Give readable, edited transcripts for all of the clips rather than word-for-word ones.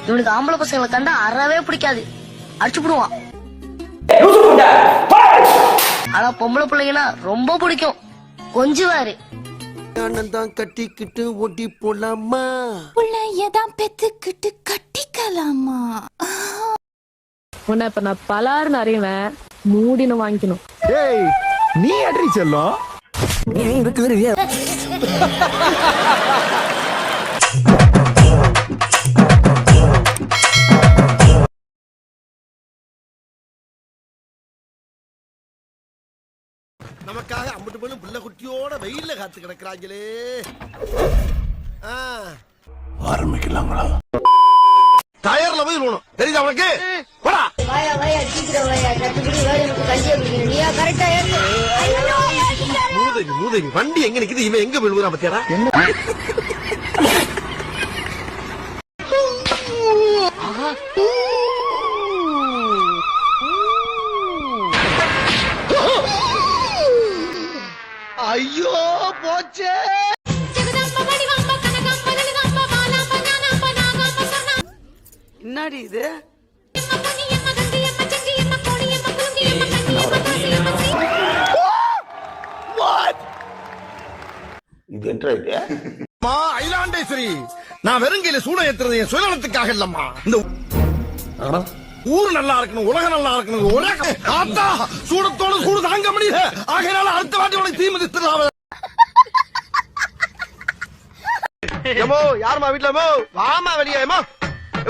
இவனுக்கு ஆம்பளை பசங்களை கண்டா அறவே பிடிக்காது, அடிச்சுடுவான். ஆனா பொம்பளை பிள்ளைங்கன்னா ரொம்ப பிடிக்கும், கொஞ்சுவாரு. தான் கட்டிக்கிட்டு ஓட்டி போலாமா, பிள்ளையதான் பெத்துக்கிட்டு கட்டிக்கலாமா. உன்னை இப்ப நான் பலாருன்னு அறிவேன், மூடினு வாங்கிக்கணும். ஏய் நீ அடி செல்லம். நமக்காக அம்பட்டு போலும் பிள்ளை குட்டியோட வெயில்ல காத்து கிடக்குறாங்களே. ஆரம்பிக்கலாங்களா? டயர்ல போய் விழுணும், தெரியுதா உனக்கு? போடா. வாயா வாயா சீக்கிரம் வாயா, கட்டுப்படி வேலைக்கு கஞ்சியா குடிக்கணும். நீயா கரெக்டா ஏத்து. மூதேவி மூதேவி, வண்டி எங்க நிக்குது, இவன் எங்க விழுவுறான் பத்தியாடா? ஐயோ போச்சே. என்னடி இது? இது என்ன இது? ஐலாண்டேஸ்வரி, நான் வெறுங்கையில சூட ஏத்துறது என் சுயநலத்துக்காக இல்லம்மா. இந்த ஊர் நல்லா இருக்கணும், உலகம் நல்லா இருக்கணும். உலகம் ஆத்தா சூடத்தோட சூடு தாங்க முடியல. ஆகையால அடுத்த வாட்டி உனக்கு தீ மிதித்துறாங்க. ஏமோ யாருமா வீட்டுல? வாமா வெளியேமா.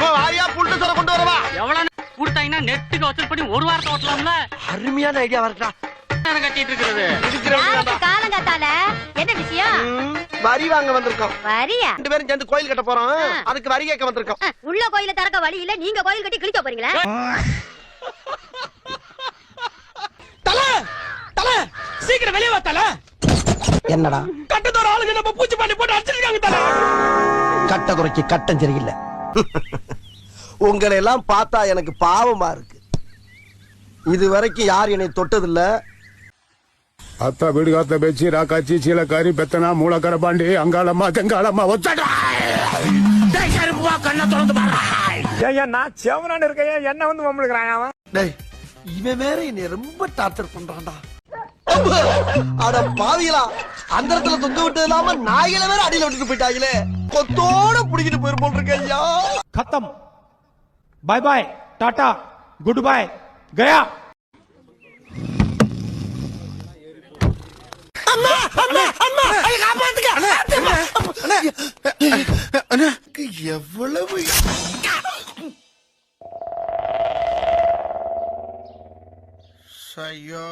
வாரியா புல்ட்டு சொல்ல கொண்டு வரவா. எவ்வளவு கொடுத்தாங்கன்னா நெட்டுக்கு வசூல் பண்ணி ஒரு வாரத்தை ஓட்டலாம்ல. அருமையான ஐடியா வரட்டா. கட்டிட்டு இருக்கிறது காலங்காத்தால என்ன விஷயம்? வரி வாங்க வந்திருக்கோம். வரியா? 2 பேரும் சேர்ந்து கோயில் கட்ட போறோம், அதுக்கு வரி கேட்க வந்திருக்கோம். உள்ள கோயில திறக்க வழி இல்ல, நீங்க கோயில் கட்டி கிழிக்க போறீங்களா? தல தல சீக்கிரம் வெளியே வா தல. என்னடா கட்டத்தோட ஆளுங்க நம்ம பூச்சி பண்ணி போட்டு அடிச்சிருக்காங்க தல. கட்ட குறைக்கு கட்டம் சரியில்லை. உங்களை எல்லாம் பார்த்தா எனக்கு பாவமா இருக்கு. இது வரைக்கும் யார் என்னை தொட்டதில்ல. அத்தா வீடு காத்த பேச்சு ராக்காச்சி சீலக்காரி பெத்தனா மூலக்கர பாண்டி அங்காளம்மா தெங்காளம்மா ஒத்தடா கண்ணை திறந்து பாரு. நான் செவனான்னு இருக்கேன், என்ன வந்து மம்முழுக்கிறான். இவன் வேற என்னை ரொம்ப டார்ச்சர் பண்றான்டா. அட பாவிகளா, அந்த இடத்துல தொங்க விட்டது இல்லாம நாய்களை வேற அடியில விட்டுட்டு போயிட்டாங்களே. கொத்தோட புடிக்கிட்டு போயிரு போல் இருக்க. ஐயா खत्म, bye bye, tata, goodbye, गया. எவ்வளவு ஐயோ,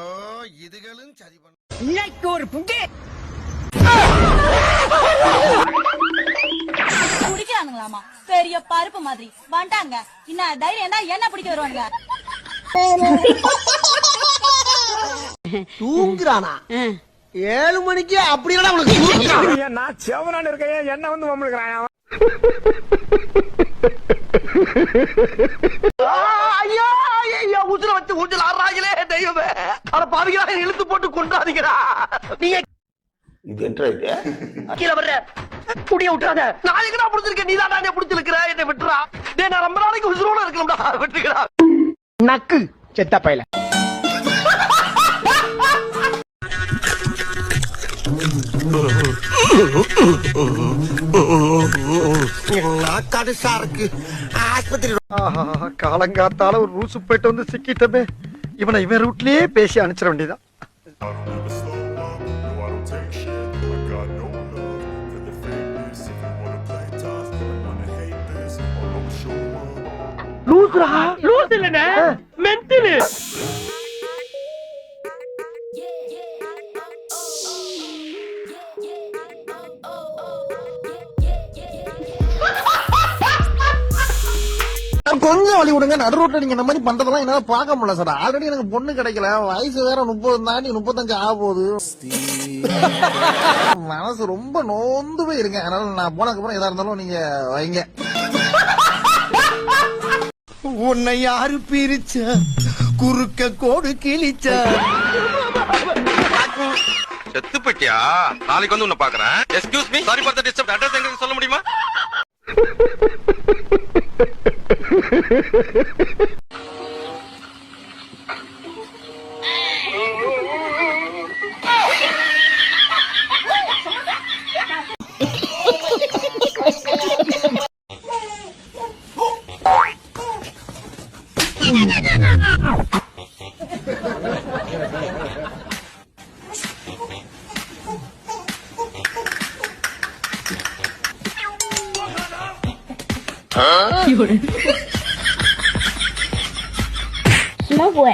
இதுகளும் சரி பண்ண இன்னைக்கு ஒரு புகை குடிக்கிறானுங்களாமா, பெரிய பருப்பு மாதிரி வந்துட்டாங்க. இன்னும் தைரியம் தான் என்ன பிடிக்க வருவாங்க. தூங்குறானா? 7 மணிக்கு அப்படி இல்லடா உனக்கு. நான் செவனான்னு இருக்கேன், என்ன வந்து மம்முழுக்கிறான். ஐயோ ஐயோ, உசுர வச்சு ஊஞ்சல் ஆடுறாங்களே தெய்வமே. அட பாவிகளா, இழுத்து போட்டு கொண்டாதீங்கடா. நீங்க இது என்ன இது? கீழே வர்ற குடிய விட்டுறாத. நான் எங்கடா புடிச்சிருக்கேன், நீ தான் என்ன புடிச்சிருக்கிற. என்னை விட்டுறா. டேய், நான் ரொம்ப நாளைக்கு உசுரோட இருக்கணும்டா. விட்டுக்கடா நக்கு செத்த பையல. காலங்காத்தால ஒரு ரூசு போயிட்டு வந்து சிக்கிட்டமே. இவன் ரூட்லயே பேசி அனுப்பிச்சிட வேண்டியதான். லூசுரா? லூஸ் இல்லனே, மென்டல். கொஞ்சம் வழி விடுங்க. நடு ரோட்ல நீங்க இந்த மாதிரி பண்றதெல்லாம் என்னால பார்க்க முடியல சார். ஆல்ரெடி எனக்கு பொண்ணு கிடைக்கல, வயசு வேற 30 தாண்டி 35 ஆக போகுது. மனசு ரொம்ப நொந்து போய் இருங்க. அதனால நான் போனதுக்கு அப்புறம் எதா இருந்தாலும் நீங்க வைங்க. உன்னை யாரு பிரிச்ச, குறுக்க கோடு கிழிச்ச. செத்து போயிட்டியா? நாளைக்கு வந்து உன்னை பாக்குறேன். Excuse me, sorry for the disturb. Address எங்க சொல்ல முடியுமா? 什么鬼？